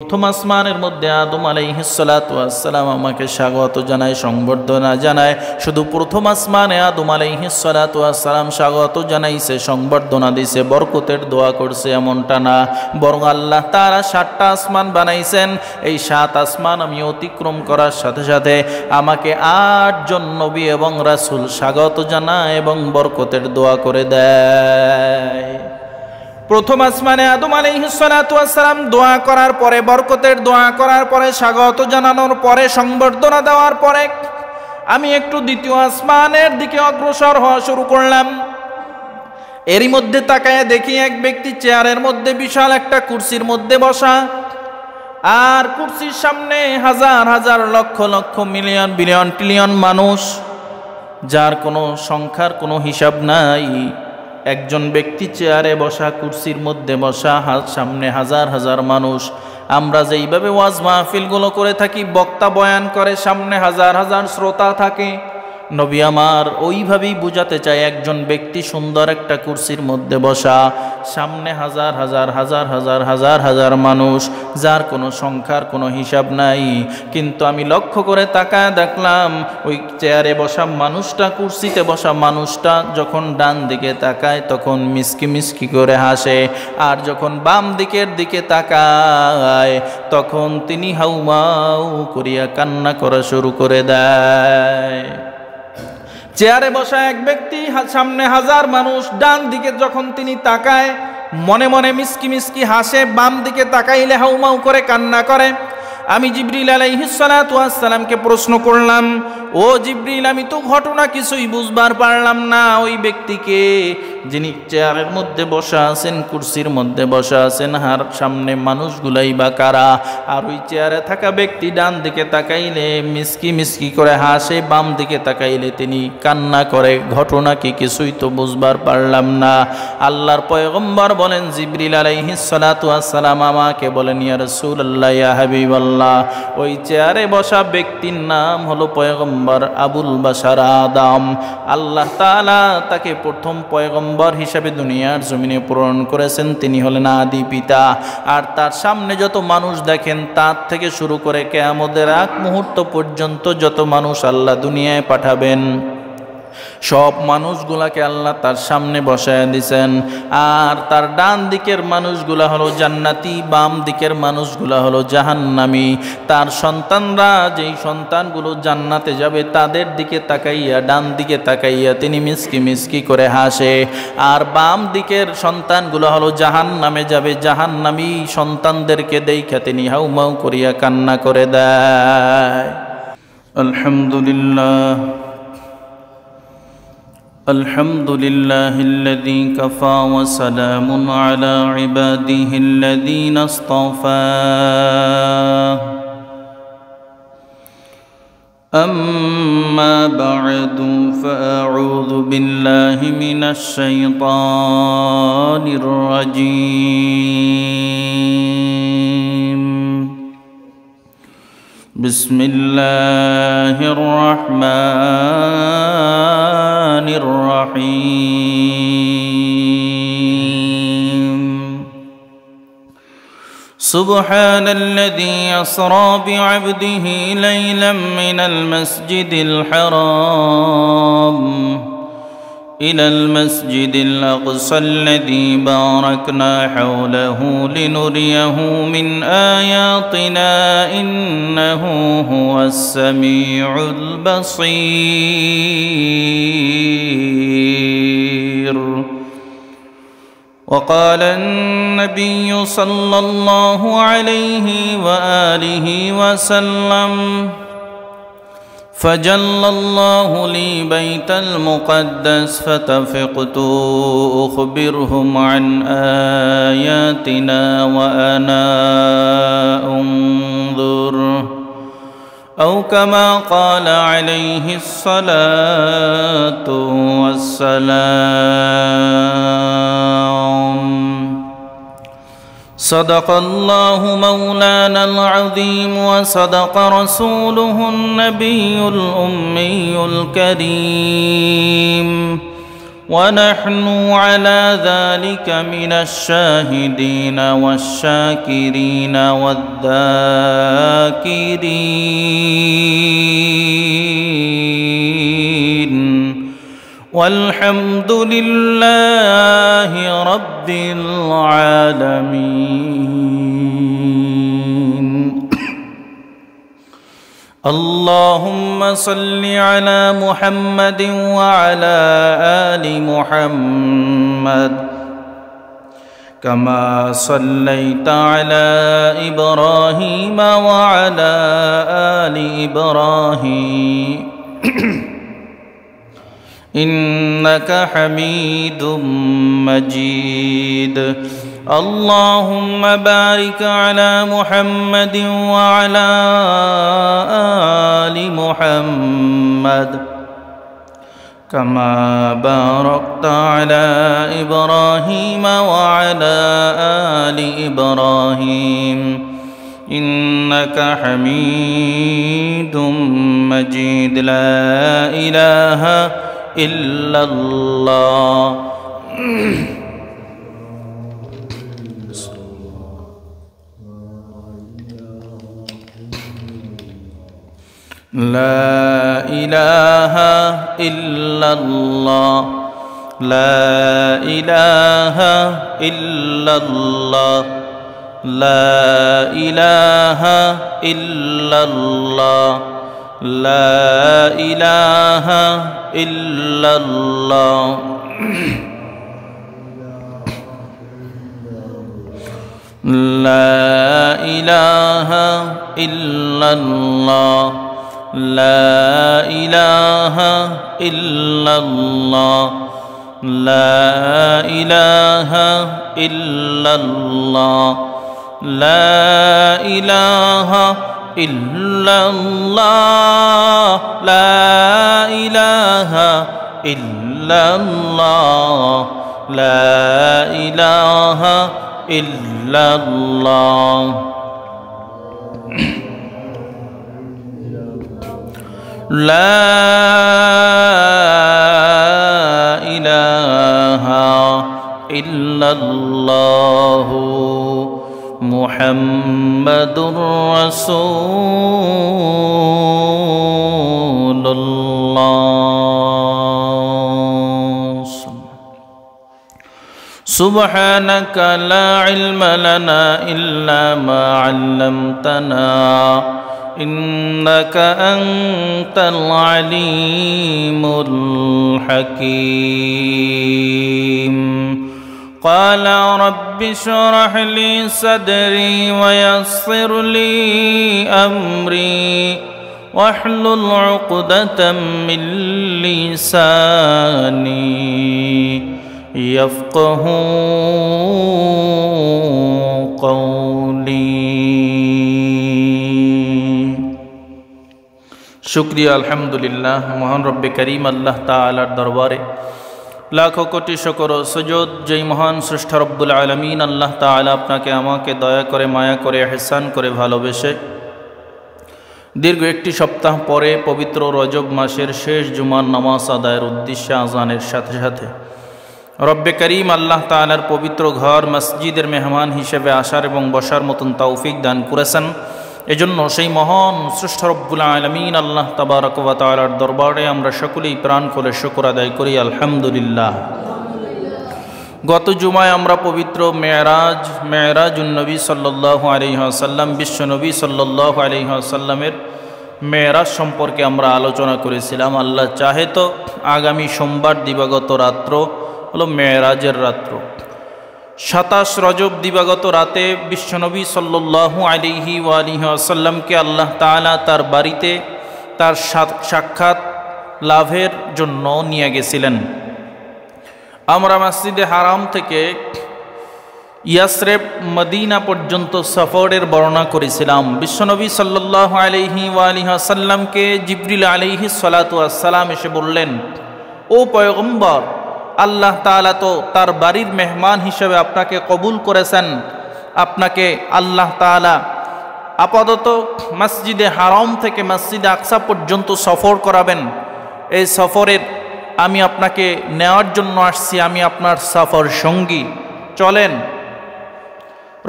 প্রথম আসমানের মধ্যে আদম আলাইহিস সালাতু ওয়াস সালাম আমাকে স্বাগত জানায়, সংবর্ধনা জানায়। শুধু প্রথম আসমানে আদম আলাইহিস সালাতু ওয়াস সালাম স্বাগত জানাইছে, সংবর্ধনা দিছে, বরকতের দোয়া করছে এমনটা না, বরং আল্লাহ তাআলা 7টা আসমান বানাইছেন। এই 7 আসমান আমি অতিক্রম করার সাথে সাথে আমাকে 8 জন নবী এবং রাসূল স্বাগত জানায় এবং বরকতের দোয়া করে দেয়। প্রথম আসমানে আদম আলাইহিস সালাতু ওয়াস সালাম দোয়া করার পরে, বরকতের দোয়া করার পরে, স্বাগত জানানোর পরে, সংবর্ধনা দেওয়ার পরে আমি একটু দ্বিতীয় আসমানের দিকে অগ্রসর হওয়া শুরু করলাম। এরই মধ্যে তাকায় দেখি এক ব্যক্তি চেয়ারের মধ্যে, বিশাল একটা কুরসির মধ্যে বসা, আর কুরসির সামনে হাজার হাজার lakh lakh million billion trillion মানুষ, যার কোনো সংখ্যার কোনো হিসাব নাই। একজন ব্যক্তি চেয়ারে বসা, কুরসির মধ্যে বসা, সামনে হাজার হাজার মানুষ। আমরা যেইভাবে ওয়াজ মাহফিলগুলো করে থাকি, বক্তা বয়ান করে, সামনে হাজার হাজার শ্রোতা থাকে, নবী আমার ওইভাবেই বুঝাতে চায় একজন ব্যক্তি সুন্দর একটা কুরসির মধ্যে বসা, সামনে হাজার হাজার হাজার হাজার হাজার হাজার মানুষ, যার কোনো সংখ্যার কোনো হিসাব নাই। কিন্তু আমি লক্ষ্য করে তাকায় দেখলাম ওই চেয়ারে বসা মানুষটা, কুরসিতে বসা মানুষটা যখন ডান দিকে তাকায় তখন মিসকি মিসকি করে হাসে, আর যখন বাম দিকের দিকে তাকায় তখন তিনি হাউমাউ করিয়া কান্না করা শুরু করে দেয়। চেয়ারে বসা এক ব্যক্তি, সামনে হাজার মানুষ, ডান দিকে যখন তিনি তাকায় মনে মনে মিসকি মিসকি হাসে, বাম দিকে তাকাইলে হাউমাউ করে কান্না করে। আমি জিবরিল আলাইহিস সালাতু ওয়াস সালামকে প্রশ্ন করলাম, ও জিবরিল, আমি তো ঘটনা কিছুই বুঝবার পারলাম না। ওই ব্যক্তিকে যিনি চেয়ারের মধ্যে বসা আছেন, কুরসির মধ্যে বসা আছেন, আর সামনে মানুষগুলাই বা কারা? আর ওই চেয়ারে থাকা ব্যক্তি ডান দিকে তাকাইলে মিসকি মিসকি করে হাসে, বাম দিকে তাকাইলে তিনি কান্না করে, ঘটনা কি কিছুই তো বুঝবার পারলাম না। আল্লাহর পয়গম্বর বলেন, জিবরিল আলাইহিস সালাতু ওয়াস সালাম আমাকে বলেন, ইয়া রাসূলুল্লাহ, ইয়া হাবিবাল্লাহ, ওই চেয়ারে বসা ব্যক্তির নাম হলো পয়গম্বর আবুল বাশার আদম। আল্লাহ তাআলা তাকে প্রথম পয়গম্বর হিসাবে দুনিয়ার জমিনে প্রেরণ করেছেন, তিনি হলেন আদি পিতা। আর তার সামনে যত মানুষ দেখেন, তার থেকে শুরু করে কিয়ামতের আগ মুহূর্ত পর্যন্ত যত মানুষ আল্লাহ দুনিয়ায় পাঠাবেন, সব মানুষগুলাকে আল্লাহ তার সামনে বসায় দিছেন। আর তার ডান দিকের মানুষগুলা হলো জান্নাতি, বাম দিকের মানুষগুলা হলো জাহান্নামী। তার সন্তানরা, যেই সন্তানগুলো জান্নাতে যাবে, তাদের দিকে তাকাইয়া, ডান দিকে তাকাইয়া তিনি মিসকি মিসকি করে হাসে। আর বাম দিকের সন্তানগুলো হলো জাহান্নামে যাবে, জাহান্নামী সন্তানদেরকে দেইখা তিনি হাউমাউ করিয়া কান্না করে দেয়। আলহামদুলিল্লাহ, الحمد لله الذي كفى وسلام على عباده الذين اصطفى. أما بعد فأعوذ بالله من الشيطان الرجيم. بسم الله الرحمن الرحيم. سبحان الذي أسرى بعبده ليلا من المسجد الحرام إلى المسجد الأقصى الذي باركنا حوله لنريه من آياتنا إنه هو السميع البصير. وقال النبي صلى الله عليه وآله وسلم: فجل الله لي بيت المقدس فتفقت أخبرهم عن آياتنا وأنا أنظر، أو كما قال عليه الصلاة والسلام. صدق الله مولانا العظيم وصدق رسوله النبي الأمي الكريم ونحن على ذلك من الشاهدين والشاكرين والذاكرين والحمد لله رب العالمين. اللهم صل على محمد وعلى آل محمد كما صليت على إبراهيم وعلى آل إبراهيم إنك حميد مجيد. اللهم بارك على محمد وعلى آل محمد كما باركت على إبراهيم وعلى آل إبراهيم إنك حميد مجيد. لا إله إلا الله. لا إله إلا الله. لا إله إلا الله. لا إله إلا الله. لا إله إلا الله. لا إله إلا الله. لا إله إلا الله. لا إله إلا الله. لا إله إلا الله. لا إله إلا الله. لا إله إلا الله. لا إله إلا الله محمد رسول الله. سبحانك لا علم لنا إلا ما علمتنا إنك أنت العليم الحكيم. قال رب اشرح لي صدري ويسر لي أمري واحلل عقدة من لساني يفقه قولي. शुक्रिया अल्हम्दुलिल्लाह महान रब्बे करीम अल्लाह ताआलार दरबारे लाखों कोटी शुक्र ও সুজুদ যেই মহান সৃষ্টি রব্বুল আলামিন আল্লাহ তাআলা আপনাকে আমাকে দয়া করে মায়া করে ইহসান করে ভালোবেসে দীর্ঘ একটি সপ্তাহ পরে পবিত্র রজব মাসের শেষ জুমার নামাজ আদায়ের উদ্দেশ্যে আযানের সাথে সাথে রব্বে করিম আল্লাহ তাআলার পবিত্র ঘর মসজিদের মেহমান হিসেবে আসার এবং বসার মতন তৌফিক দান করেছেন। এজন্য সেই মহান সৃষ্টি রব্বুল আলামিন আল্লাহ তাবারক ওয়া তাআলার দরবারে আমরা সকলেই প্রাণ খুলে শুকর আদায় করি আলহামদুলিল্লাহ। গত জুমায় আমরা পবিত্র মেরাজুন নবী সাল্লাল্লাহু আলাইহি ওয়াসাল্লাম বিশ্ব নবী সাল্লাল্লাহু আলাইহি ওয়াসাল্লামের মেরাজ সম্পর্কে আমরা আলোচনা করেছিলাম। আল্লাহ চাহে তো আগামী সোমবার দিবাগত রাত্র হলো মেরাজের রাত্র। 27 রজব দিবাগত রাতে বিশ্বনবী সাল্লাল্লাহু আলাইহি ওয়াসাল্লামকে আল্লাহ তাআলা তার বাড়িতে তার সাক্ষাৎ লাভের জন্য নিয়ে গেছিলেন। আমরা মসজিদে হারাম থেকে ইয়াসরিব মদিনা পর্যন্ত সফরের বর্ণনা করেছিলাম। বিশ্বনবী সাল্লাল্লাহু আলাইহি ওয়াসাল্লামকে জিবরিল আলাইহিস সালাতু ওয়াস সালাম এসে বললেন, ও পয়গম্বর, আল্লাহ তাআলা তো তার বাড়ির মেহমান হিসেবে আপনাকে কবুল করেছেন। আপনাকে আল্লাহ তাআলা আপাতত মসজিদে হারাম থেকে মসজিদে আকসা পর্যন্ত সফর করাবেন। এই সফরের আমি আপনাকে নেওয়ার জন্য আসছি, আমি আপনার সফর সঙ্গী, চলেন।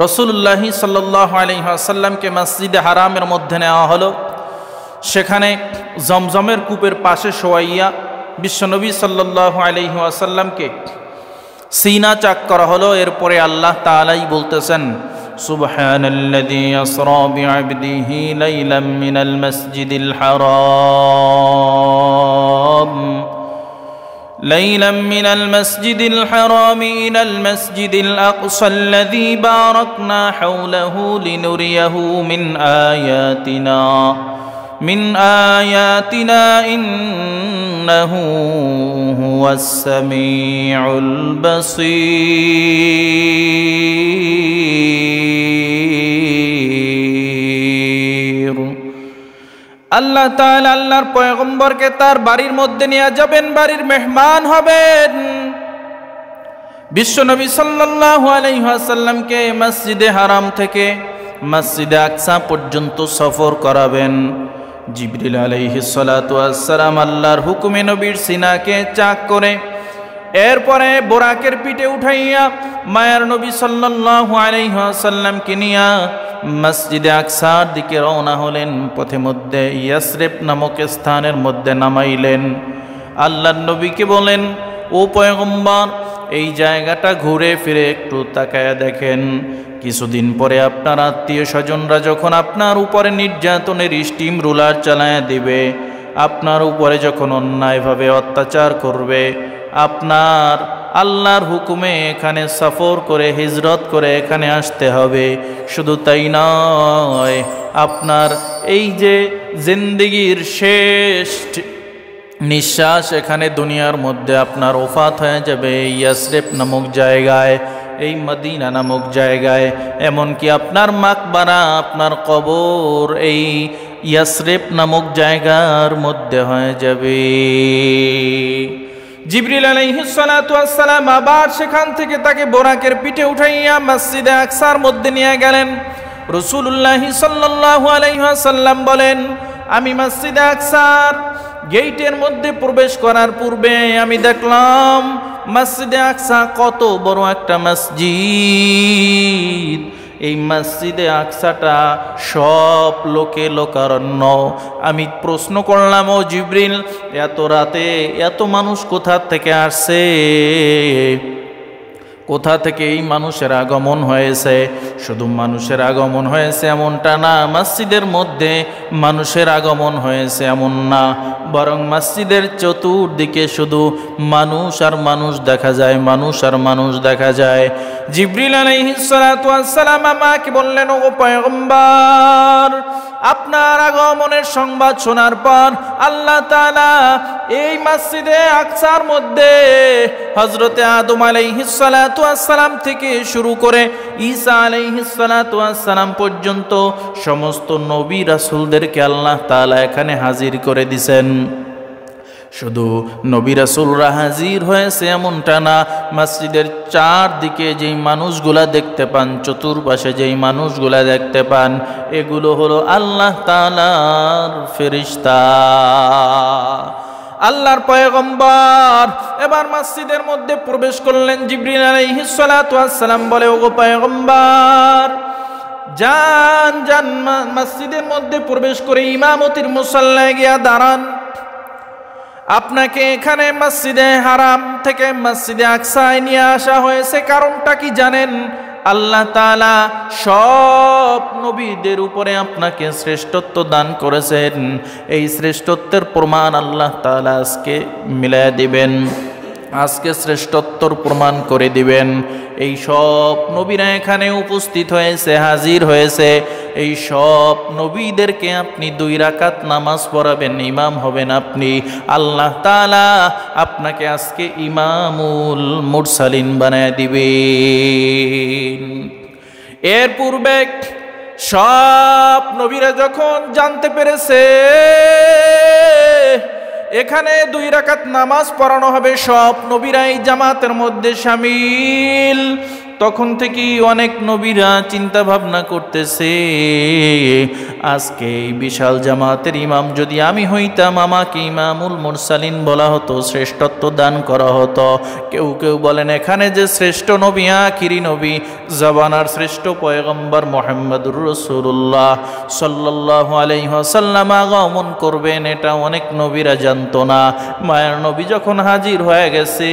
রাসূলুল্লাহ সাল্লাল্লাহু আলাইহি ওয়াসাল্লামকে মসজিদে হারামের মধ্যে নেওয়া হলো। সেখানে জমজমের কূপের পাশে শোয়াইয়া বিশ্বনবী সাল্লাল্লাহু আলাইহি ওয়াসাল্লামকে সিনা চাক করা হলো। এরপরে আল্লাহ তাআলাই বলতেছেন, সুবহানাল্লাযী আসরা বিআবদিহি লাইলাম মিনাল মাসজিদিল হারাম ليلا من المسجد الحرام إلى المسجد الأقصى الذي باركنا حوله لنريه من آياتنا إنه هو السميع البصير। আল্লাহ তাআলা আল্লাহর পয়গম্বরকে তার বাড়ির মধ্যে নিয়ে যাবেন, বাড়ির মেহমান হবেন। বিশ্বনবী সাল্লাল্লাহু আলাইহি ওয়াসাল্লামকে মসজিদে হারাম থেকে মসজিদে আকসা পর্যন্ত সফর করাবেন। জিবরিল আলাইহিস সালাতু ওয়াস সালাম আল্লাহর হুকুমে নবীর সিনাকে চাক করে এরপরে বোরাকের পিঠে উঠাইয়া মায়ার নবী সাল্লাল্লাহু আলাইহি ওয়াসাল্লামকে নিয়া মসজিদে আকসার দিকে রওনা হলেন। পথে মধ্যে ইয়াসরিব নামক স্থানের মধ্যে নামাইলেন। আল্লাহর নবীকে বলেন, ও পয়গম্বর, এই জায়গাটা ঘুরে ফিরে একটু তাকায়া দেখেন। কিছুদিন পরে আপনার আত্মীয় স্বজনরা যখন আপনার উপরে নির্যাতনের স্টিম রুলার চালায়া দিবে, আপনার উপরে যখন অন্যায়ভাবে অত্যাচার করবে, আপনার আল্লাহর হুকুমে এখানে সফর করে হিজরত করে এখানে আসতে হবে। শুধু তাই নয়, আপনার এই যে জিন্দেগির শেষ নিঃশ্বাস এখানে দুনিয়ার মধ্যে আপনার ওফাত হয়ে যাবে ইয়াসরিব নামক জায়গায়, এই মদিনা নামক জায়গায়। এমনকি আপনার মাকবারা, আপনার কবর এই ইয়াসরিব নামক জায়গার মধ্যে হয়ে যাবে। জিবরিল আলাইহিস সালাতু ওয়াস সালাম আবার সেখান থেকে তাকে বোরাকের পিঠে উঠাইয়া মসজিদে আকসার মধ্যে নিয়ে গেলেন। রাসূলুল্লাহ সাল্লাল্লাহু আলাইহি ওয়াসাল্লাম বলেন, আমি মসজিদে আকসার গেটের মধ্যে প্রবেশ করার পূর্বে আমি দেখলাম মসজিদে আকসা কত বড় একটা মসজিদ। এই মসজিদে আকসাটা সব লোকে লোকারণ্য। আমি প্রশ্ন করলাম, ও জিবরিল, এত রাতে এত মানুষ কোথা থেকে আসছে? কোথা থেকে এই মানুষের আগমন হয়েছে? শুধু মানুষের আগমন হয়েছে এমনটা না, মসজিদের মধ্যে মানুষের আগমন হয়েছে এমন না, বরং মসজিদের চতুর্দিকে শুধু মানুষ আর মানুষ দেখা যায়, মানুষ আর মানুষ দেখা যায়। জিবরিল আলাইহিস সালাতু ওয়াস সালাম আমাকে বললেন, ও পয়গম্বর, আপনার আগমনের সংবাদ শোনার পর আল্লাহ তাআলা এই মসজিদে আকসার মধ্যে হযরতে আদম আলাইহিস সালাতু ওয়াস সালাম থেকে শুরু করে ঈসা আলাইহিস সালাতু ওয়াস সালাম পর্যন্ত সমস্ত নবী রাসূলদেরকে আল্লাহ তাআলা এখানে হাজির করে দিয়েছেন। শুধু নবী রাসূলরা হাজির হয়েছে এমনটা না, মসজিদের চারদিকে যেই মানুষগুলা দেখতে পান, চতুর্পাশে যেই মানুষগুলা দেখতে পান, এগুলো হলো আল্লাহ তাআলার ফেরেশতা। আল্লাহর পয়গম্বর এবার মসজিদের মধ্যে প্রবেশ করলেন। জিবরিল আলাইহিস সালাতু ওয়াস সালাম বলে, ওগো পয়গম্বর, যান যান মসজিদের মধ্যে প্রবেশ করে ইমামতির মুসাল্লায় গিয়া দাঁড়ান। আপনাকে এখানে মসজিদে হারাম থেকে মসজিদে আকসায় নিয়ে আসা হয়েছে, কারণটা কি জানেন? আল্লাহ তাআলা সব নবীদের উপরে আপনাকে শ্রেষ্ঠত্ব দান করেছেন। এই শ্রেষ্ঠত্বের প্রমাণ আল্লাহ তাআলা আজকে মিলায় দিবেন, আজকে শ্রেষ্ঠত্বর প্রমাণ করে দিবেন। এই সব নবীরা এখানে উপস্থিত হয়েছে, হাজির হয়েছে। এই সব নবীদেরকে আপনি 2 রাকাত নামাজ পড়াবেন, ইমাম হবেন আপনি। আল্লাহ তাআলা আপনাকে আজকে ইমামুল মুরসালিন বানায় দিবেন। এর পূর্বে সব নবীরা যখন জানতে পেরেছে এখানে 2 রাকাত নামাজ পড়ানো হবে, সব নবীরাই জামাতের মধ্যে শামিল, তখন থেকেই অনেক নবীরা চিন্তা ভাবনা করতেছে আজকে এই বিশাল জামাতের ইমাম যদি আমি হইতাম, আমাকে ইমামুল মুরসালিন বলা হতো, শ্রেষ্ঠত্ব দান করা হতো। কেউ কেউ বলেন এখানে যে শ্রেষ্ঠ নবী, আখিরি নবী, জামানার শ্রেষ্ঠ পয়গম্বর মুহাম্মদুর রাসূলুল্লাহ সাল্লাল্লাহু আলাইহি ওয়াসাল্লাম আগমন করবেন, এটা অনেক নবীরা জানতো না। মায়ের নবী যখন হাজির হয়ে গেছে,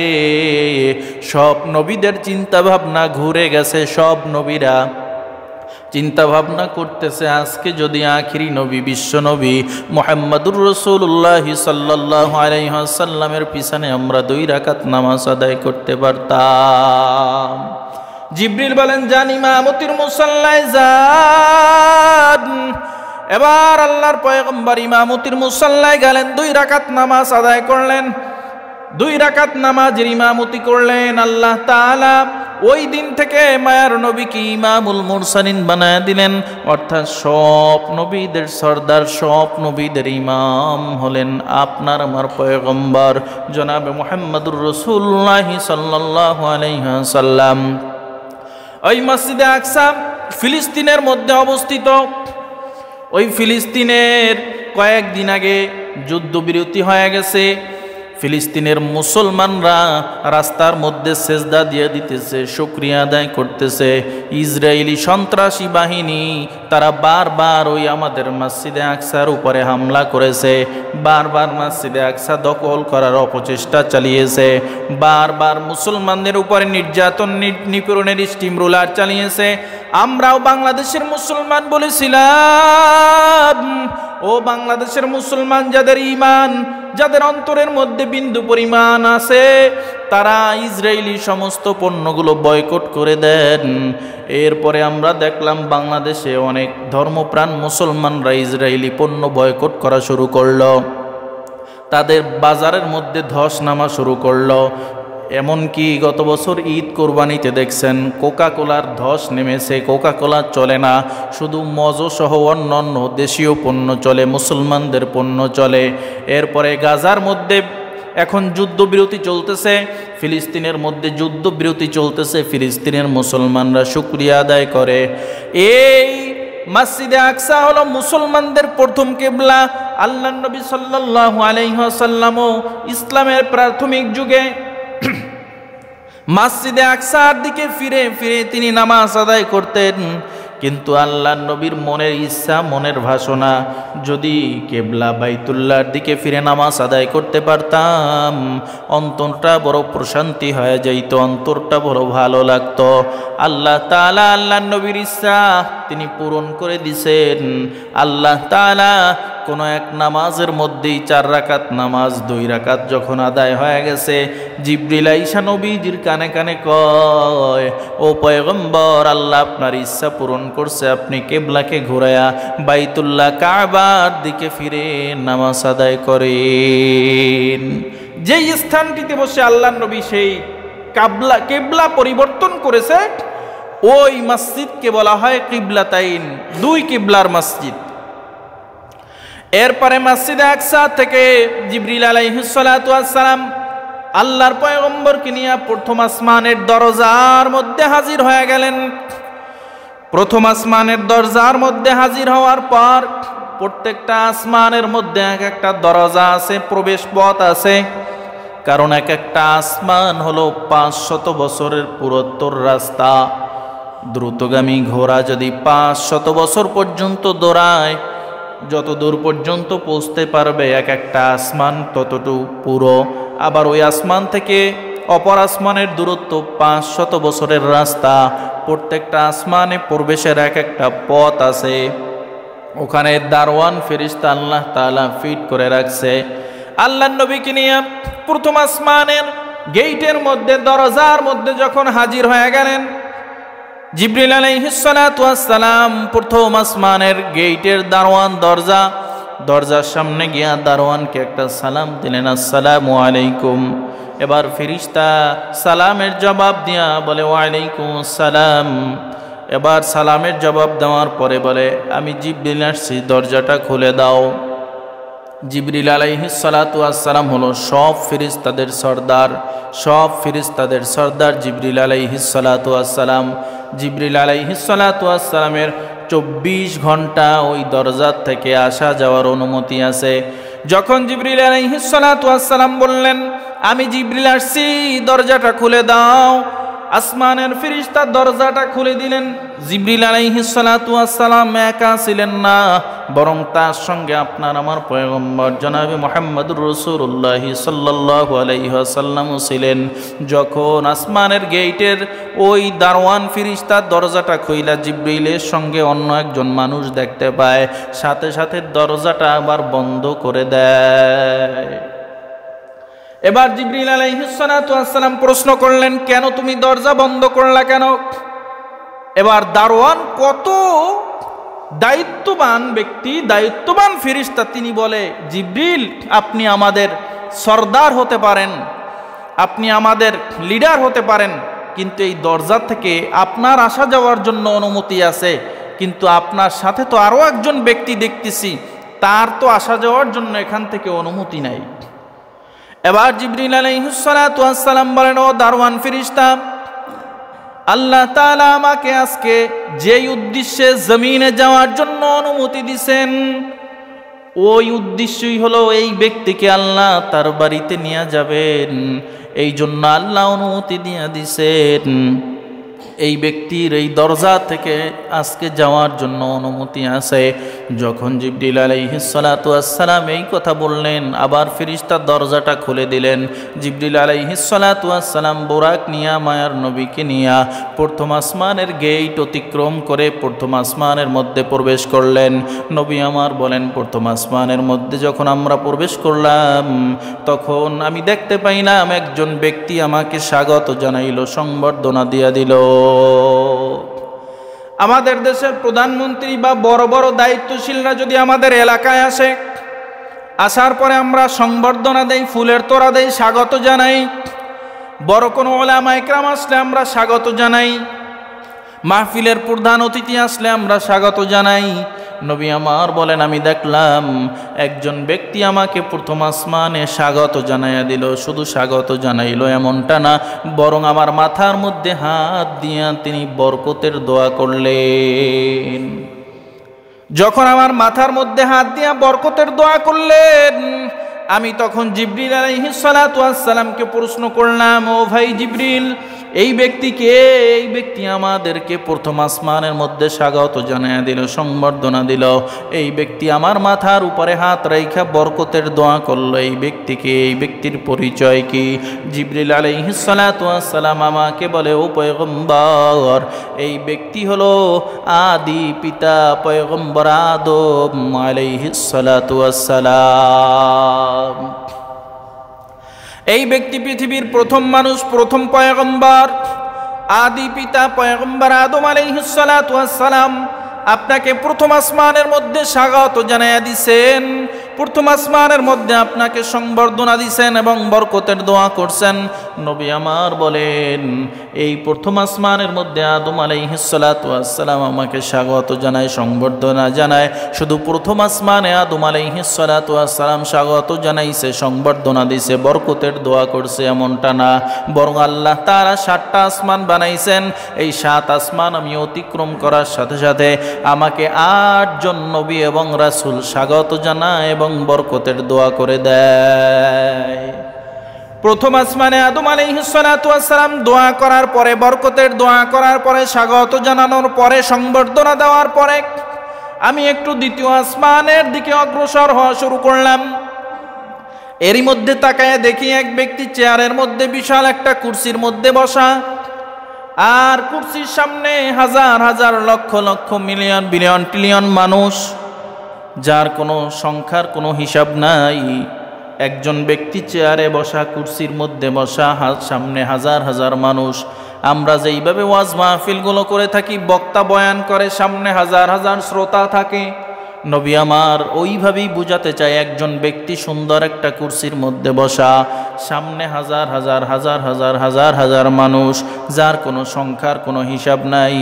সব নবীদের চিন্তা ভাবনা ঘুরে গেছে। সব নবীরা চিন্তা ভাবনা করতেছে আজকে যদি আখিরি নবী, বিশ্ব নবী মুহাম্মদুর রাসূলুল্লাহ সাল্লাল্লাহু আলাইহি ওয়াসাল্লামের পিছনে আমরা 2 রাকাত নামাজ আদায় করতে পারতাম। জিবরিল বলেন যান ইমামতির মুসাল্লায় যান। এবার আল্লাহর পয়গম্বর ইমামতির মুসাল্লায় গেলেন, 2 রাকাত নামাজ আদায় করলেন। 2 রাকাত নামাজের ইমামতি করলেন। আল্লাহ তাআলা ওই দিন থেকে মায়ার নবীকে ইমামুল মুরসালিন বানায় দিলেন, অর্থাৎ সব নবীদের সর্দার, সব নবীদের ইমাম হলেন আপনার আমার পয়গম্বর জনাবে মুহাম্মদুর রাসূলুল্লাহ সাল্লাল্লাহু আলাইহি ওয়াসাল্লাম। ওই মসজিদে আকসা ফিলিস্তিনের মধ্যে অবস্থিত। ওই ফিলিস্তিনের কয়েকদিন আগে যুদ্ধবিরতি হয়ে গেছে। ফিলিস্তিনের মুসলমানরা রাস্তার মধ্যে সেজদা দিয়ে দিতেছে, শুকরিয়া আদায় করতেছে। ইসরায়েলি সন্ত্রাসী বাহিনী তারা বারবার ওই আমাদের মসজিদে আকসার উপরে হামলা করেছে, বারবার মসজিদে আকসা দখল করার অপচেষ্টা চালিয়েছে, বারবার মুসলমানদের উপরে নির্যাতন নিপীড়নের স্টিম রোলার চালিয়েছে। আমরাও বাংলাদেশের মুসলমান বলেছিলাম, ও বাংলাদেশের মুসলমান যাদের ঈমান, যাদের অন্তরের মধ্যে বিন্দু পরিমাণ আছে, তারা ইসরায়েলি সমস্ত পণ্যগুলো বয়কট করে দেন। এরপরে আমরা দেখলাম বাংলাদেশে অনেক ধর্মপ্রাণ মুসলমানরা ইসরায়েলি পণ্য বয়কট করা শুরু করলো, তাদের বাজারের মধ্যে ধস নামা শুরু করলো। এমনকি গত বছর ঈদ কোরবানিতে দেখছেন কোকা কোলার ধস নেমেছে, কোকা কোলা চলে না, শুধু মজো সহ অন্যান্য দেশীয় পণ্য চলে, মুসলমানদের পণ্য চলে। এরপরে গাজার মধ্যে এখন যুদ্ধবিরতি চলতেছে, ফিলিস্তিনের মধ্যে যুদ্ধবিরতি চলতেছে, ফিলিস্তিনের মুসলমানরা শুকরিয়া আদায় করে। এই মসজিদে আকসা হলো মুসলমানদের প্রথম কিবলা। আল্লাহর নবী সাল্লাল্লাহু আলাইহি ওয়াসাল্লামও ইসলামের প্রাথমিক যুগে মসজিদে আকসার দিকে ফিরে ফিরে তিনি নামাজ আদায় করতেন। কিন্তু আল্লাহর নবীর মনের ইচ্ছা, মনের ভাষণা, যদি কেবলা বাইতুল্লাহর দিকে ফিরে নামাজ আদায় করতে পারতাম, অন্তরটা বড় প্রশান্তি হয়ে যাইত, অন্তরটা বড় ভালো লাগতো। আল্লাহ তাআলা আল্লাহর নবীর ইচ্ছা তিনি পূরণ করে দিছেন। আল্লাহ তাআলা কোনো এক নামাজের মধ্যেই 4 রাকাত নামাজ, 2 রাকাত যখন আদায় হয়ে গেছে, জিবরিল আইসা নবীজির কানে কানে কয়, ও পয়গম্বর, আল্লাহ আপনার ইচ্ছা পূরণ করছে, আপনি কেবলাকে ঘুরায়া বাইতুল্লাহ কাবার দিকে ফিরে নামাজ আদায় করেন। যেই স্থানটিতে বসে আল্লাহর নবী সেই কেবলা পরিবর্তন করেছে, ওই মসজিদকে বলা হয় কিবলাতাইন, 2 কিবলার মসজিদ। এরপরে মসজিদে আকসা থেকে জিবরিল আলাইহিস সালাতু ওয়াস সালাম আল্লাহর পয়গম্বরকে নিয়ে প্রথম আসমানের দরজার মধ্যে হাজির হয়ে গেলেন। প্রথম আসমানের দরজার মধ্যে হাজির হওয়ার পর প্রত্যেকটা আসমানের মধ্যে এক একটা দরজা আছে, প্রবেশ পথ আছে, কারণ এক একটা আসমান হলো 500 বছরের পুরোত্তর রাস্তা। দ্রুতগামী ঘোড়া যদি 500 বছর পর্যন্ত দৌড়ায়, যত দূর পর্যন্ত পৌঁছতে পারবে এক একটা আসমান ততটুকু পুরো। আবার ওই আসমান থেকে অপর আসমানের দূরত্ব 500 বছরের রাস্তা। প্রত্যেকটা আসমানে প্রবেশের এক একটা পথ আছে, ওখানে দারওয়ান ফেরেশতা আল্লাহ তাআলা ফিট করে রাখছে। আল্লাহর নবীকে নিয়ে প্রথম আসমানের গেটের মধ্যে, দরজার মধ্যে যখন হাজির হয়ে গেলেন, জিবরিল আলাইহিস সালাতু ওয়াস সালাম প্রথম আসমানের গেটের দারওয়ান দরজার সামনে গিয়া দারওয়ানকে একটা সালাম দিলেন, আসসালামু আলাইকুম। এবার ফেরেশতা সালামের জবাব দিয়া বলে, ওয়ালাইকুম আসসালাম। এবার সালামের জবাব দেওয়ার পরে বলে, আমি জিবরিল আসছি, দরজাটা খুলে দাও। জিবরিল আলাইহিস সালাতু ওয়াস সালাম হলো সব ফেরেশতাদের সর্দার, সব ফেরেশতাদের সর্দার জিবরিল আলাইহিস সালাতু ওয়াস সালাম। জিবরিল আলাইহিস সালাতু ওয়াস সালামের 24 ঘন্টা ওই দরজা থেকে আসা যাওয়ার অনুমতি আছে। যখন জিবরিল আলাইহিস সালাতু ওয়াস সালাম বললেন, আমি জিবরিল আসছি, দরজাটা খুলে দাও, আসমানের ফেরেশতা দরজাটা খুলে দিলেন। জিবরিল আলাইহিস সালাতু ওয়াস সালাম একা ছিলেন না, বরং তার সঙ্গে আপনার আমার পয়গম্বর জনাবে মুহাম্মদুর রাসূলুল্লাহ সাল্লাল্লাহু আলাইহি ওয়াসাল্লামও ছিলেন। যখন আসমানের গেটের ওই দারওয়ান ফেরেশতা দরজাটা খুইলা জিবরিলের সঙ্গে অন্য একজন মানুষ দেখতে পায়, সাথে সাথে দরজাটা আবার বন্ধ করে দেয়। এবার জিবরিল আলাইহিস সালাতু ওয়াস সালাম প্রশ্ন করলেন, কেন তুমি দরজা বন্ধ করলা কেন? এবার দারওয়ান কত দায়িত্ববান ব্যক্তি, দায়িত্ববান ফেরেশতা, তিনি বলে, জিবরিল আপনি আমাদের সর্দার হতে পারেন, আপনি আমাদের লিডার হতে পারেন, কিন্তু এই দরজা থেকে আপনার আসা যাওয়ার জন্য অনুমতি আছে, কিন্তু আপনার সাথে তো আরও একজন ব্যক্তি দেখতেছি, তার তো আসা যাওয়ার জন্য এখান থেকে অনুমতি নাই। এবার জিবরিল আলাইহিস সালাতু ওয়াস সালাম বলেন, ও দারওয়ান ফেরেশতা, আল্লাহ তাআলা আমাকে আজকে যেই উদ্দেশ্যে জমিনে যাওয়ার জন্য অনুমতি দিবেন, ওই উদ্দেশ্যই হলো এই ব্যক্তিকে আল্লাহ তার বাড়িতে নিয়ে যাবেন, এই জন্য আল্লাহ অনুমতি দিয়ে দিবেন। এই ব্যক্তির এই দরজা থেকে আজকে যাওয়ার জন্য অনুমতি আছে। যখন জিবরিল আলাইহিস সালাতু ওয়াস সালাম এই কথা বললেন, আবার ফেরেশতা দরজাটা খুলে দিলেন। জিবরিল আলাইহিস সালাতু ওয়াস সালাম বুরাক নিয়া মায়ার নবীকে নিয়া প্রথম আসমানের গেট অতিক্রম করে প্রথম আসমানের মধ্যে প্রবেশ করলেন। নবী আমার বলেন, প্রথম আসমানের মধ্যে যখন আমরা প্রবেশ করলাম, তখন আমি দেখতে পাইলাম একজন ব্যক্তি আমাকে স্বাগত জানাইল, সংবর্ধনা দিয়া দিল। আমাদের দেশের প্রধানমন্ত্রী বা বড় বড় দায়িত্বশীলরা যদি আমাদের এলাকায় আসে, আসার পরে আমরা সংবর্ধনা দেই, ফুলের তোড়া দেই, স্বাগত জানাই। বড় কোনো ওলামা ইকরাম আসলে আমরা স্বাগত জানাই, মাহফিলের প্রধান অতিথি আসলে আমরা স্বাগত জানাই। নবী আমার বলেন, আমি দেখলাম একজন ব্যক্তি আমাকে প্রথম আসমানে স্বাগত জানাইয়া দিল। শুধু স্বাগত জানাইল এমনটা না, বরং আমার মাথার মধ্যে হাত দিয়া তিনি বরকতের দোয়া করলেন। যখন আমার মাথার মধ্যে হাত দিয়া বরকতের দোয়া করলেন, আমি তখন জিবরিল আলাইহিস সালাতু ওয়াস সালামকে প্রশ্ন করলাম, ও ভাই জিবরিল, এই ব্যক্তিকে, এই ব্যক্তি আমাদেরকে প্রথম আসমানের মধ্যে স্বাগত জানাইয়া দিল, সংবর্ধনা দিল, এই ব্যক্তি আমার মাথার উপরে হাত রাইখা বরকতের দোয়া করলো, এই ব্যক্তিকে, এই ব্যক্তির পরিচয় কি? জিবরিল আলাইহিস সালাতু ওয়াস সালাম আমাকে বলে, ও পয়গম্বর, এই ব্যক্তি হলো আদি পিতা পয়গম্বর আদম আলাইহিস সালাতু ওয়াস সালাম। এই ব্যক্তি পৃথিবীর প্রথম মানুষ, প্রথম পয়গম্বর, আদি পিতা পয়গম্বর আদম আলাইহিস সালাতু ওয়াস সালাম আপনাকে প্রথম আসমানের মধ্যে স্বাগত জানাইয়া দিছেন, প্রথম আসমানের মধ্যে আপনাকে সংবর্ধনা দিছেন এবং বরকতের দোয়া করছেন। নবী আমার বলেন, এই প্রথম আসমানের মধ্যে আদম আলাইহিস সালাতু ওয়াস সালাম আমাকে স্বাগত জানায়, সংবর্ধনা জানায়। শুধু প্রথম আসমানে আদম আলাইহিস সালাতু ওয়াস সালাম স্বাগত জানাইছে, সংবর্ধনা দিছে, বরকতের দোয়া করছে এমনটা না, বরং আল্লাহ তাআলা 7টা আসমান বানাইছেন। এই 7 আসমান আমি অতিক্রম করার সাথে সাথে আমাকে 8 জন নবী এবং রাসূল স্বাগত জানায় এবং বরকতের দোয়া করে দেয়। প্রথম আসমানে আদম আলাইহিস সালাতু ওয়াস সালাম দোয়া করার পরে, বরকতের দোয়া করার পরে, স্বাগত জানানোর পরে, সংবর্ধনা দেওয়ার পরে আমি একটু দ্বিতীয় আসমানের দিকে অগ্রসর হওয়া শুরু করলাম। এরই মধ্যে তাকায় দেখি এক ব্যক্তি চেয়ারের মধ্যে, বিশাল একটা কুরসির মধ্যে বসা, আর কুরসির সামনে হাজার হাজার lakh lakh million billion trillion মানুষ, যার কোনো সংখ্যার কোনো হিসাব নাই। একজন ব্যক্তি চেয়ারে বসা, কুরসির মধ্যে বসা, সামনে হাজার হাজার মানুষ। আমরা যেইভাবে ওয়াজ মাহফিলগুলো করে থাকি, বক্তা বয়ান করে, সামনে হাজার হাজার শ্রোতা থাকে, নবী আমার ওইভাবেই বুঝাতে চায়, একজন ব্যক্তি সুন্দর একটা কুরসির মধ্যে বসা, সামনে হাজার হাজার হাজার হাজার হাজার হাজার মানুষ, যার কোনো সংখ্যার কোনো হিসাব নাই,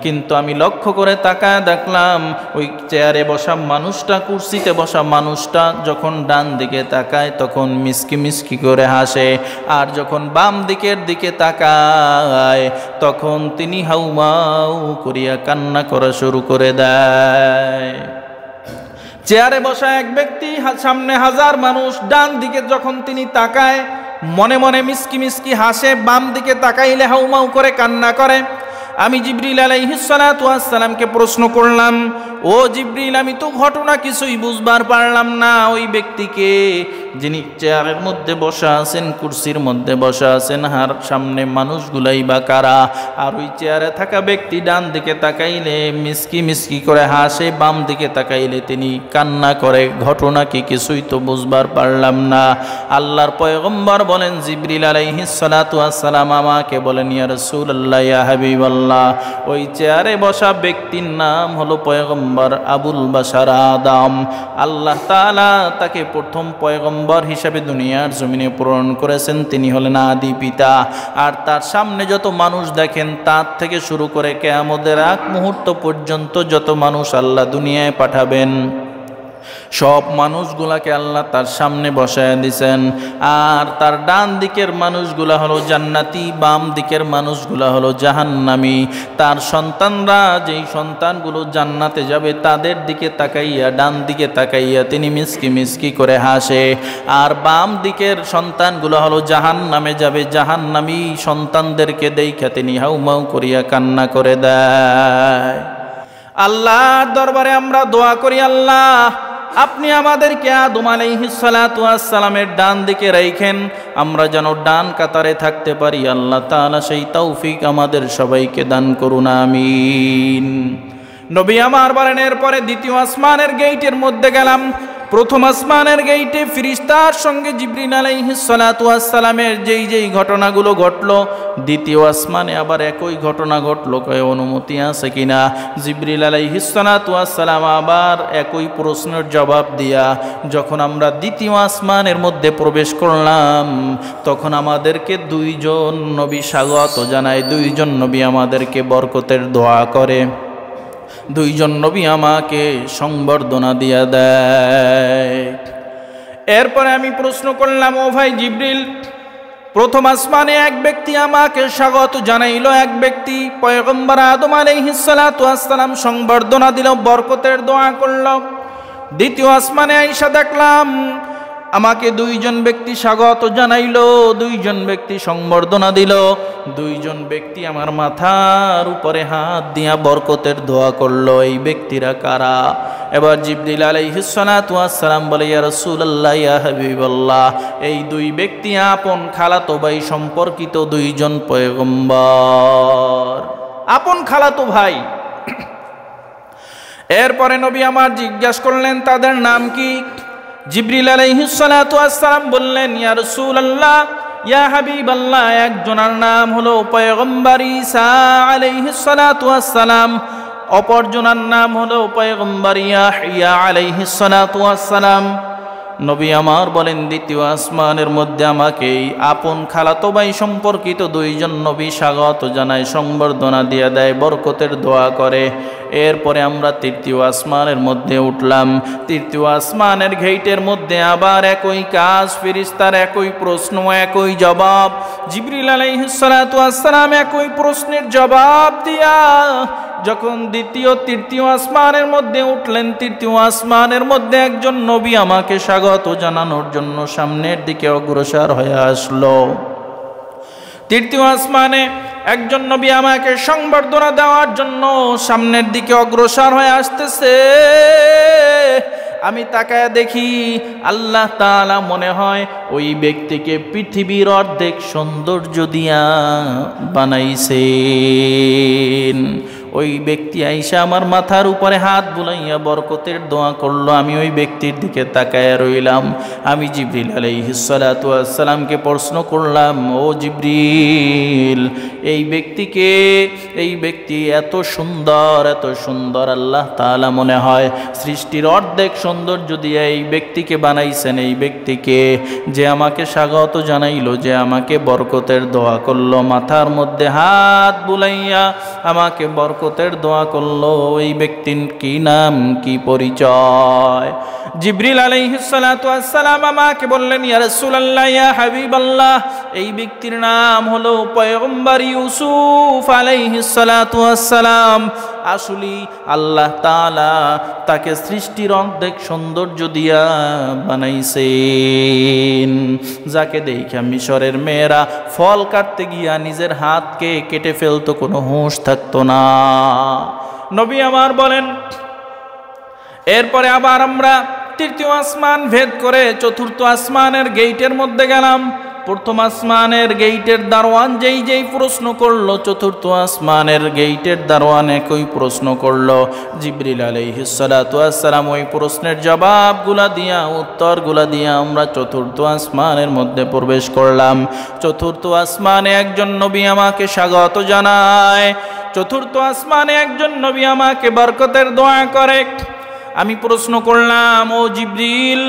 কিন্তু আমি লক্ষ্য করে তাকায় দেখলাম ওই চেয়ারে বসা মানুষটা, কুরসিতে বসা মানুষটা যখন ডান দিকে তাকায় তখন মিসকি মিসকি করে হাসে, আর যখন বাম দিকের দিকে তাকায় তখন তিনি হাউমাউ করিয়া কান্না করা শুরু করে দেয়। চেয়ারে বসা এক ব্যক্তি, সামনে হাজার মানুষ, ডান দিকে যখন তিনি তাকায় মনে মনে মিসকি মিসকি হাসে, বাম দিকে তাকাইলে হাউমাউ করে কান্না করে। আমি জিবরিল আলাইহিস সালাতু ওয়াস সালামকে প্রশ্ন করলাম, ও জিবরিল, আমি তো ঘটনা কিছুই বুঝবার পারলাম না, ওই ব্যক্তিকে যিনি চেয়ারের মধ্যে বসা আছেন, কুরসির মধ্যে বসা আছেন, আর সামনে মানুষগুলাই বা কারা, আর ওই চেয়ারে থাকা ব্যক্তি ডান দিকে তাকাইলে মিসকি মিসকি করে হাসে, বাম দিকে তাকাইলে তিনি কান্না করে, ঘটনা কি কিছুই তো বুঝবার পারলাম না। আল্লাহর পয়গম্বর বলেন, জিবরিল আলাইহিস সালাতু ওয়াস সালাম আমাকে বলেন, ইয়া রাসূলুল্লাহ, ইয়া হাবিবাল্লাহ, ওই চেয়ারে বসা ব্যক্তির নাম হলো পয়গম্বর আবুল বাশার আদম। আল্লাহ তাআলা তাকে প্রথম পয়গম্বর হিসাবে দুনিয়ার জমিনে প্রেরণ করেছেন, তিনি হলেন আদি পিতা। আর তার সামনে যত মানুষ দেখেন, তার থেকে শুরু করে কিয়ামতের আগ মুহূর্ত পর্যন্ত যত মানুষ আল্লাহ দুনিয়ায় পাঠাবেন, সব মানুষগুলাকে আল্লাহ তার সামনে বসায় দিয়েছেন। আর তার ডান দিকের মানুষগুলা হলো জান্নাতি, বাম দিকের মানুষগুলা হলো জাহান্নামী। তার সন্তানরা, যেই সন্তানগুলো জান্নাতে যাবে, তাদের দিকে তাকাইয়া, ডান দিকে তাকাইয়া তিনি মিসকি মিসকি করে হাসে, আর বাম দিকের সন্তানগুলো হলো জাহান্নামে যাবে, জাহান্নামী সন্তানদেরকে দেইখা তিনি হাউমাউ করিয়া কান্না করে দেয়। আল্লাহর দরবারে আমরা দোয়া করি, আল্লাহ আপনি আমাদেরকে আদম আলাইহিস সালাতু ওয়াস সালামের ডান দিকে রাখেন, আমরা যেন ডান কাতারে থাকতে পারি। আল্লাহ তাআলা সেই তৌফিক আমাদের সবাইকে দান করুন, আমিন। নবী আমার বলেন, এরপরে দ্বিতীয় আসমানের গেইটের মধ্যে গেলাম। প্রথম আসমানের গেইটে ফেরেশতার সঙ্গে জিবরিল আলাইহিস সালাতু ওয়াস সালামের যেই ঘটনাগুলো ঘটলো, দ্বিতীয় আসমানে আবার একই ঘটনা ঘটলো, কয় অনুমতি আছে কিনা। জিবরিল আলাইহিস সালাতু ওয়াস সালাম আবার একই প্রশ্নের জবাব দিয়া যখন আমরা দ্বিতীয় আসমানের মধ্যে প্রবেশ করলাম, তখন আমাদেরকে দুইজন নবী স্বাগত জানায়, দুইজন নবী আমাদেরকে বরকতের দোয়া করে, দুইজন নবী আমাকে সংবর্ধনা দিয়া দেয়। এরপরে আমি প্রশ্ন করলাম, ও ভাই জিবরিল, প্রথম আসমানে এক ব্যক্তি আমাকে স্বাগত জানাইল, এক ব্যক্তি পয়গম্বর আদম আলাইহিস সালাতু ওয়াস সালাম সংবর্ধনা দিল, বরকতের দোয়া করল। দ্বিতীয় আসমানে আইসা দেখলাম আমাকে দুইজন ব্যক্তি স্বাগত জানাইল, দুইজন ব্যক্তি সংবর্ধনা দিল, দুইজন ব্যক্তি আমার মাথার উপরে হাত দিয়া বরকতের দোয়া করলো। এই ব্যক্তিরা কারা? এবার জিবরিল আলাইহিস সালাতু ওয়াস সালাম বলে, ইয়া রাসূলুল্লাহ, ইয়া হাবিবাল্লাহ, এই দুই ব্যক্তি আপন খালাতো ভাই সম্পর্কিত দুইজন পয়গম্বর, আপন খালাতো ভাই। এরপরে নবী আমার জিজ্ঞাসা করলেন তাদের নাম কি? জিবরিল আলাইহিস সালাতু ওয়াস সালাম বললেন, ইয়া রাসূলুল্লাহ, ইয়া হাবিবাল্লাহ, একজনের নাম হলো পয়গম্বর ঈসা আলাইহিস সালাতু ওয়াস সালাম, অপরজনের নাম হলো পয়গম্বর ইয়াহইয়া আলাইহিস সালাতু ওয়াস সালাম। নবী আমার বলেন, দ্বিতীয় আসমানের মধ্যে আমাকে আপন খালাতো ভাই সম্পর্কিত দুইজন নবী স্বাগত জানায়, সংবর্ধনা দিয়ে দেয়, বরকতের দোয়া করে। এরপরে আমরা তৃতীয় আসমানের মধ্যে উঠলাম। তৃতীয় আসমানের গেইটের মধ্যে আবার একই কাজ, ফেরেশতার একই প্রশ্ন, একই জবাব। জিবরিল আলাইহিস সালাতু ওয়াস সালাম একই প্রশ্নের জবাব দিয়া যখন তৃতীয় আসমানের মধ্যে উঠলেন, তৃতীয় আসমানের মধ্যে একজন নবী আমাকে স্বাগত জানানোর জন্য সামনের দিকে অগ্রসর হয়ে আসলো। তৃতীয় আসমানে একজন নবী আমাকে সংবর্ধনা দেওয়ার জন্য সামনের দিকে অগ্রসর হয়ে আসতেছে। আমি তাকায় দেখি আল্লাহ তাআলা মনে হয় ওই ব্যক্তিকে পৃথিবীর অর্ধেক সৌন্দর্য দিয়া বানাইছেন। ওই ব্যক্তি আইসা আমার মাথার উপরে হাত বুলাইয়া বরকতের দোয়া করলো। আমি ওই ব্যক্তির দিকে তাকায়া রইলাম। আমি জিবরিল আলাইহিস সালাতু ওয়াস সালামকে প্রশ্ন করলাম, ও জিবরিল, এই ব্যক্তি এত সুন্দর আল্লাহ তাআলা মনে হয় সৃষ্টির অর্ধেক সৌন্দর্য দিয়ে এই ব্যক্তিকে বানাইছেন। এই ব্যক্তিকে যে আমাকে স্বাগত জানাইলো, যে আমাকে বরকতের দোয়া করলো, মাথার মধ্যে হাত বুলাইয়া আমাকে বরকতের দোয়া করলো, ওই ব্যক্তির কি নাম, কি পরিচয়? জিবরিল আলাইহিস সালাতু ওয়াস সালাম আমাকে বললেন, ইয়া রাসূলুল্লাহ, ইয়া হাবিবাল্লাহ, এই ব্যক্তির নাম হলো পয়গম্বর ইউসুফ আলাইহিস সালাতু ওয়াস সালাম। আসলে আল্লাহ তাআলা তাকে সৃষ্টির অর্ধেক সৌন্দর্য দিয়া বানাইছেন, যাকে দেখে মিশরের মেয়েরা ফল কাটতে গিয়া নিজের হাতকে কেটে ফেলতো, কোনো হুঁশ থাকতো না। নবী আমার বলেন, এরপরে আবার আমরা তৃতীয় আসমান ভেদ করে চতুর্থ আসমানের গেইটের মধ্যে গেলাম। প্রথম আসমানের গেইটের দারোয়ান যেই প্রশ্ন করলো, চতুর্থ আসমানের গেইটের দারোয়ান একই প্রশ্ন করলো। জিবরিল আলাইহিস সালাতু ওয়াস সালাম ওই প্রশ্নের জবাবগুলা দিয়া, উত্তরগুলা দিয়া আমরা চতুর্থ আসমানের মধ্যে প্রবেশ করলাম। চতুর্থ আসমানে একজন নবী আমাকে স্বাগত জানায়। চতুর্থ আসমানে একজন নবী আমাকে বরকতের দোয়া করে। আমি প্রশ্ন করলাম, ও জিবরিল,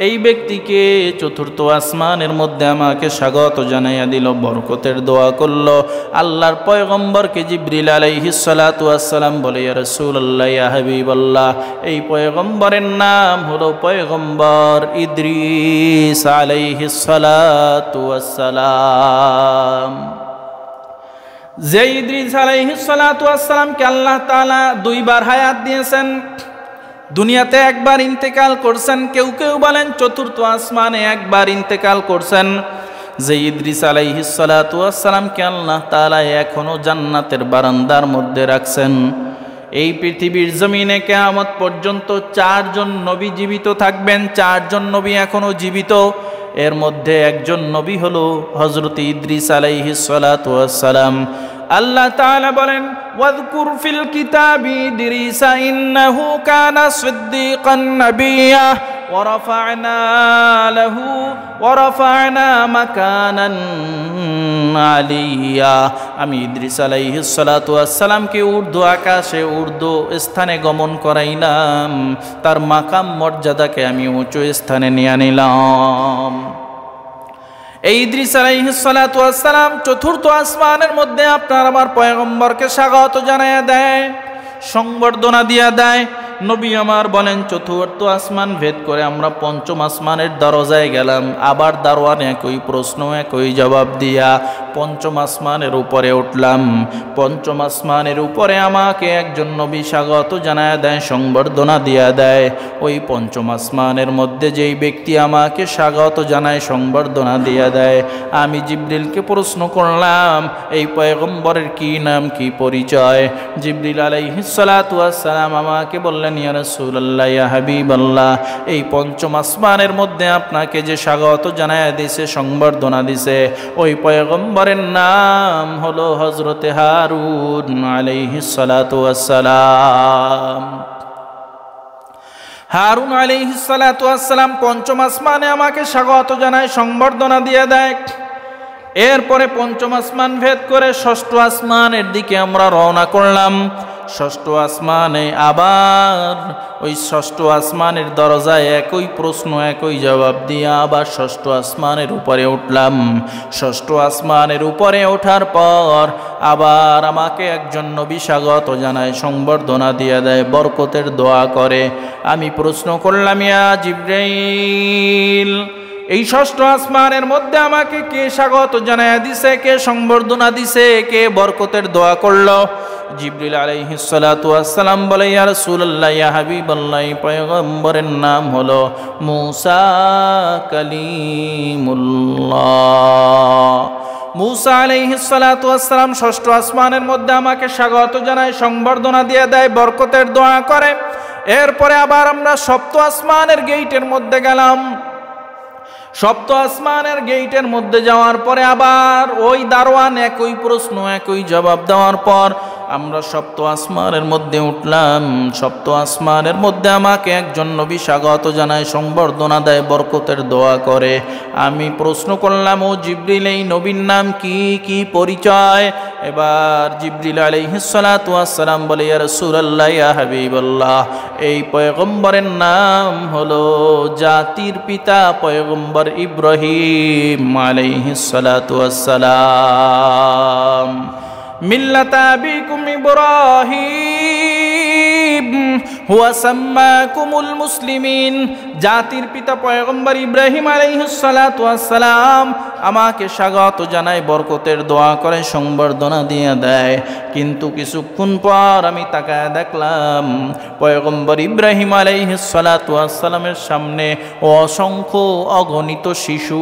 এই ব্যক্তিকে চতুর্থ আসমানের মধ্যে আমাকে স্বাগত জানাইয়া দিল, বরকতের দোয়া করলো, আল্লাহর পয়গম্বরকে জিবরিল আলাইহিস সালাতু ওয়াস সালাম বলে, ইয়া রাসূলুল্লাহ, ইয়া হাবিবাল্লাহ, এই পয়গম্বরের নাম হলো পয়গম্বর ইদ্রিস আলাইহিস সালাতু ওয়াস সালাম। যে ইদ্রিস আলাইহিস সালাতু ওয়াস সালামকে আল্লাহ তাআলা দুইবার হায়াত দিয়েছেন, দুনিয়াতে একবার ইন্তেকাল করছেন, কেউ কেউ বলেন চতুর্থ আসমানে একবার ইন্তেকাল করছেন। যে ইদ্রিস আলাইহিস সালাতু ওয়াস সালামকে আল্লাহ তাআলা এখনো জান্নাতের বারান্দার মধ্যে রাখছেন। এই পৃথিবীর জমিনে কিয়ামত পর্যন্ত 4 জন নবী জীবিত থাকবেন, 4 জন নবী এখনো জীবিত। এর মধ্যে একজন নবী হলো হযরত ইদ্রিস আলাইহিস সালাতু ওয়াস সালাম। আল্লাহ তাআলা বলেন, ওয়াযকুর ফিল কিতাবি ইদ্রিস ইন্নাহু কানা সিদ্দীকান নাবিয়্যা ওয়া রাফা'না মাকানান আলিয়্যা। আমি ইদ্রিস আলাইহিস সালাতু ওয়াস সালামকে ঊর্ধ্ব আকাশে, ঊর্ধ্ব স্থানে গমন করাইলাম, তার মাকাম মর্যাদাকে আমি উঁচু স্থানে নিয়ে নিলাম। এই ইদ্রিস আলাইহিস সালাতু ওয়াস সালাম চতুর্থ আসমানের মধ্যে আপনার আমার পয়গম্বরকে স্বাগত জানাইয়া দেয়, সংবর্ধনা দিয়া দেয়। নবী আমার বলেন, চতুর্থ আসমান ভেদ করে আমরা পঞ্চম আসমানের দরজায় গেলাম। আবার দারোয়ান একই প্রশ্ন, একই জবাব দিয়া পঞ্চম আসমানের উপরে উঠলাম। পঞ্চম আসমানের উপরে আমাকে একজন নবী স্বাগত জানায়া দেয়, সংবর্ধনা দিয়া দেয়। ওই পঞ্চম আসমানের মধ্যে যেই ব্যক্তি আমাকে স্বাগত জানায়, সংবর্ধনা দিয়া দেয়, আমি জিবরিলকে প্রশ্ন করলাম, এই পয়গম্বরের কি নাম, কি পরিচয়? জিবরিল আলাইহিস সালাতু ওয়াস সালাম আমাকে বললেন, ইয়া রাসূলুল্লাহ, ইয়া হাবিবাল্লাহ, এই পঞ্চম আসমানের মধ্যে আপনাকে যে স্বাগত জানায়া দিছে, সংবর্ধনা দিছে, ওই পয়গম্বরের নাম হলো হযরতে হারুন আলাইহিস সালাতু ওয়াস সালাম। হারুন আলাইহিস সালাতু ওয়াস সালাম পঞ্চম আসমানে আমাকে স্বাগত জানায়, সংবর্ধনা দিয়ে দেয়। এরপরে পঞ্চম আসমান ভেদ করে ষষ্ঠ আসমানের দিকে আমরা রওনা করলাম। ষষ্ঠ আসমানে আবার ওই ষষ্ঠ আসমানের দরজায় একই প্রশ্ন, একই জবাব দিয়ে আবার ষষ্ঠ আসমানের উপরে উঠলাম। ষষ্ঠ আসমানের উপরে ওঠার পর আবার আমাকে একজন নবী স্বাগত জানায়, সংবর্ধনা দিয়ে দেয়, বরকতের দোয়া করে। আমি প্রশ্ন করলাম, ইয়া জিবরাইল, এই ষষ্ঠ আসমানের মধ্যে আমাকে কে স্বাগত জানায়া দিছে, কে সংবর্ধনা দিছে, কে বরকতের দোয়া করলো? জিবরিল আলাইহিস সালাতু ওয়াস সালাম বলে, ইয়া রাসূলুল্লাহ, ইয়া হাবিবাল্লাহ, পয়গম্বরের নাম হলো মূসা কালিমুল্লাহ। মূসা আলাইহিস সালাতু ওয়াস সালাম ষষ্ঠ আসমানের মধ্যে আমাকে স্বাগত জানায়, সংবর্ধনা দিয়ে দেয়, বরকতের দোয়া করে। এরপরে আবার আমরা সপ্ত আসমানের গেইটের মধ্যে গেলাম। সপ্ত আসমানের গেইটের মধ্যে যাওয়ার পরে আবার ওই দারোয়ান একই প্রশ্ন, একই জবাব দেওয়ার পর আমরা সপ্ত আসমানের মধ্যে উঠলাম। সপ্ত আসমানের মধ্যে আমাকে একজন নবী স্বাগত জানায়, সংবর্ধনা দেয়, বরকতের দোয়া করে। আমি প্রশ্ন করলাম, ও জিবরিল, এই নবীর নাম কি, কি পরিচয়? এবার জিবরিল আলাইহিস সালাতু ওয়াস সালাম বলে, ইয়া রাসূলুল্লাহ, ইয়া হাবিবাল্লাহ, এই পয়গম্বরের নাম হলো জাতির পিতা পয়গম্বর ইব্রাহিম আলাইহিস সালাতু ওয়াস সালাম। মিল্লাতা আবিকুম ইব্রাহিম হুয়া সাম্মাকুমুল মুসলিমিন। জাতির পিতা পয়গম্বর ইব্রাহিম আলাইহিস সালাতু ওয়াস সালাম আমাকে স্বাগত জানায়, বরকতের দোয়া করে, সংবর্ধনা দিয়ে দেয়। কিন্তু কিছুক্ষণ পর আমি তাকায় দেখলাম পয়গম্বর ইব্রাহিম আলাইহিস সালাতু ওয়াস সালামের সামনে অসংখ্য অগণিত শিশু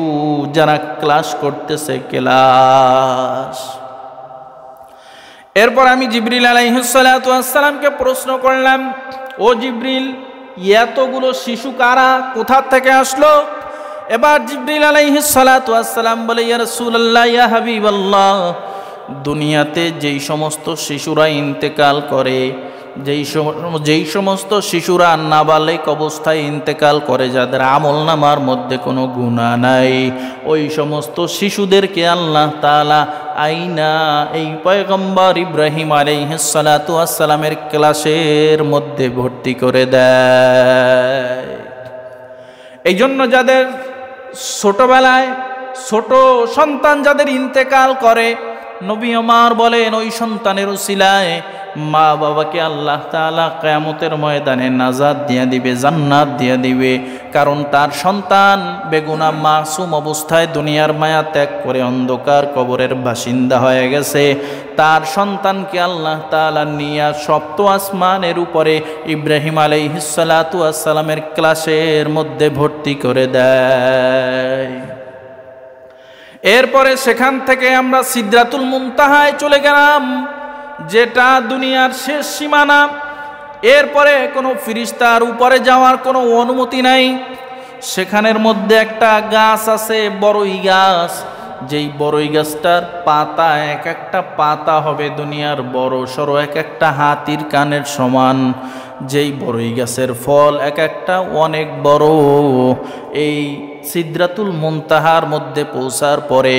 যারা ক্লাস করতেছে, ক্লাস। এরপর আমি জিবরিল আলাইহিস সালাতু ওয়াস সালামকে প্রশ্ন করলাম, ও জিবরিল, এতগুলো শিশু কারা, কোথা থেকে আসলো? এবার জিবরিল আলাইহিস সালাতু ওয়াস সালাম বলে, ইয়া রাসূলুল্লাহ, ইয়া হাবিবাল্লাহ, দুনিয়াতে যেই সমস্ত শিশুরা ইন্তেকাল করে, যেই সমস্ত শিশুরা নাবালেক অবস্থায় ইন্তেকাল করে, যাদের আমলনামার মধ্যে কোনো গুনাহ নাই, ওই সমস্ত শিশুদেরকে আল্লাহ তাআলা আইনা এই পয়গম্বর ইব্রাহিম আলাইহিস সালাতু ওয়াস সালামের ক্লাসের মধ্যে ভর্তি করে দেয়। এই জন্য যাদের ছোটবেলায় ছোট সন্তান যাদের ইন্তেকাল করে, নবী আমার বলেন ওই সন্তানের উসিলায় মা বাবাকে আল্লাহ তাআলা কিয়ামতের ময়দানে নাজাত দিয়ে দিবে, জান্নাত দিয়ে দিবে। কারণ তার সন্তান বেগুনাহ মাসুম অবস্থায় দুনিয়ার মায়া ত্যাগ করে অন্ধকার কবরের বাসিন্দা হয়ে গেছে। তার সন্তানকে আল্লাহ তাআলা নিয়ে সপ্ত আসমানের উপরে ইব্রাহিম আলাইহিস সালাতু ওয়াস সালামের ক্লাসের মধ্যে ভর্তি করে দেয়। এরপরে সেখান থেকে আমরা সিদরাতুল মুনতাহায় চলে গেলাম, যেটা দুনিয়ার শেষ সীমানা। এরপরে কোনো ফিরিস্তার উপরে যাওয়ার কোনো অনুমতি নাই। সেখানের মধ্যে একটা গাছ আছে, বড়ই গাছ। যেই বড়ই গাছটার পাতা, এক একটা পাতা হবে দুনিয়ার বড় সড়ো, এক একটা হাতির কানের সমান। যেই বড়ই গাছের ফল এক একটা অনেক বড়। এই সিদরাতুল মুনতাহার মধ্যে পৌঁছার পরে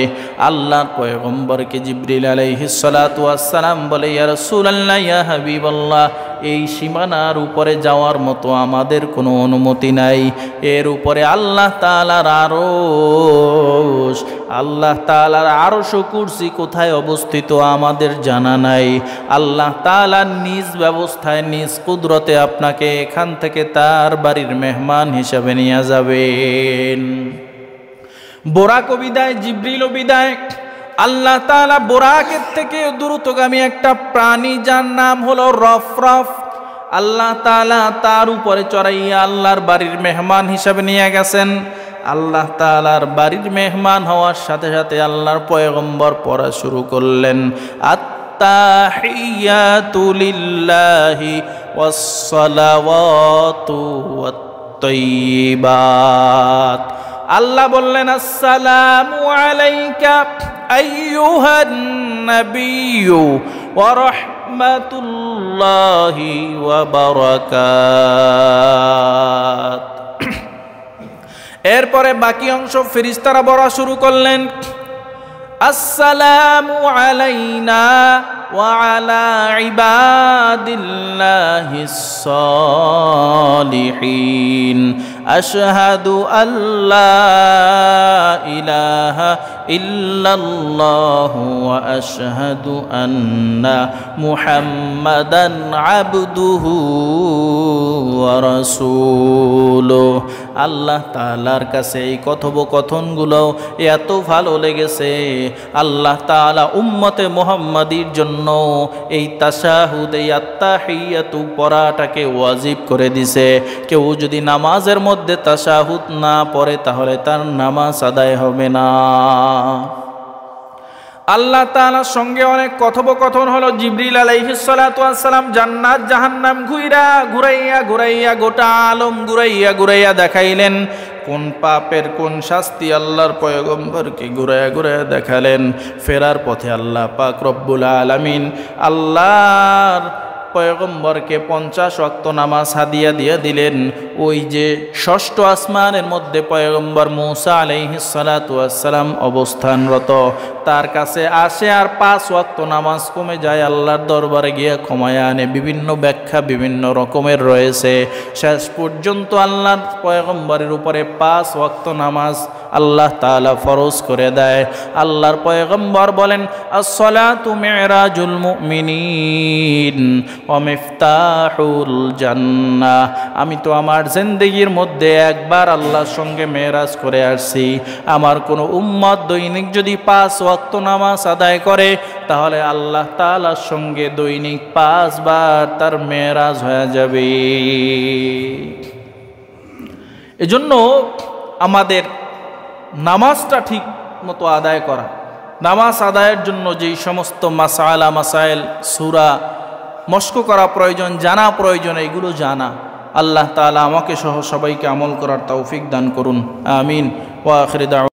আল্লাহর পয়গম্বরকে জিবরিল আলাইহিস সালাতু ওয়াস সালাম বলে, ইয়া রাসূলুল্লাহ, ইয়া হাবিবাল্লাহ, এই সীমানার উপরে যাওয়ার মতো আমাদের কোনো অনুমতি নাই। এর উপরে আল্লাহ তাআলার আরশ, আল্লাহ তাআলার আরশ ও কুরসি কোথায় অবস্থিত আমাদের জানা নাই। আল্লাহ তাআলা নিজ ব্যবস্থায়, নিজ কুদরতে আপনাকে এখান থেকে তার বাড়ির মেহমান হিসাবে নিয়ে যাবেন। বোরাকও বিদায়, জিবরিলও বিদায়। আল্লাহ তাআলা বোরাকের থেকে দ্রুতগামী একটা প্রাণী যার নাম হলো রফরফ, আল্লাহ তাআলা তার উপরে চড়াইয়া আল্লাহর বাড়ির মেহমান হিসাবে নিয়ে গেছেন। আল্লাহ তাআলার বাড়ির মেহমান হওয়ার সাথে সাথে আল্লাহর পয়গম্বর পড়া শুরু করলেন, আত্তাহিয়াতু লিল্লাহি ওয়াস সালাওয়াতু ওয়াত তাইয়্যিবাত। আল্লাহ বললেন, আসসালামু আলাইকা আইয়ুহান নাবিয়্যু ওয়া রাহমাতুল্লাহি ওয়া বারাকাত। এরপরে বাকি অংশ ফেরেশতারা পড়া শুরু করলেন, আসসালামু আলাইনা ওয়া আলা ইবাদিল্লাহিস সালিহিন, আশহাদু আল্লা ইলাহা ইল্লাল্লাহু ওয়া আশহাদু আন্না মুহাম্মাদান আবদুহু ওয়া রাসূলুহু। আল্লাহ তাআলার কাছে এই কথোপকথনগুলো এত ভালো লেগেছে, আল্লাহ তাআলা উম্মতে মুহাম্মাদির জন্য এই তাশাহুদ, এই আত্তাহিয়াতু পড়াটাকে ওয়াজিব করে দিছে। কেউ যদি নামাজের মধ্যে তাশাহুদ না পড়ে তাহলে তার নামাজ আদায় হবে না। আল্লাহ তাআলার সঙ্গে অনেক কথোপকথন হলো। জিবরিল আলাইহিস সালাতু ওয়াস সালাম জান্নাত জাহান্নাম ঘুরাইয়া গোটা আলম ঘুরাইয়া দেখাইলেন। কোন পাপের কোন শাস্তি আল্লাহর পয়গম্বরকে ঘুরায়া ঘুরায়া দেখালেন। ফেরার পথে আল্লাহ পাক রব্বুল আলামিন আল্লাহর পয়গম্বরকে 50 ওয়াক্ত নামাজ হাদিয়া দিয়ে দিলেন। ওই যে ষষ্ঠ আসমানের মধ্যে পয়গম্বর মূসা আলাইহিস সালাতু ওয়াস সালাম অবস্থানরত, তার কাছে আসে আর 5 ওয়াক্ত নামাজ কমে যায়, আল্লাহর দরবারে গিয়ে ক্ষমায় আনে। বিভিন্ন ব্যাখ্যা বিভিন্ন রকমের রয়েছে। শেষ পর্যন্ত আল্লাহর পয়গম্বরের উপরে 5 ওয়াক্ত নামাজ আল্লাহ তাআলা ফরজ করে দেয়। আল্লাহর পয়গম্বর বলেন, আস-সালাতু মি'রাজুল মুমিনিন ওয়া মিফতাহুল জান্নাহ। আমি তো আমার জিন্দেগির মধ্যে একবার আল্লাহর সঙ্গে মেরাজ করে আসছি। আমার কোনো উম্মত দৈনিক যদি 5 ওয়াক্ত নামাজ আদায় করে, তাহলে আল্লাহ তাআলার সঙ্গে দৈনিক 5 বার তার মেরাজ হয়ে যাবে। এজন্য আমাদের নামাজটা ঠিক মতো আদায় করা, নামাজ আদায়ের জন্য যেই সমস্ত মাসালা মাসাইল সূরা মস্ক করা প্রয়োজন, জানা প্রয়োজন, এগুলো জানা। আল্লাহ তাআলা আমাকে সহ সবাইকে আমল করার তৌফিক দান করুন। আমিন। ওয়া আখিরু দাওয়ানা।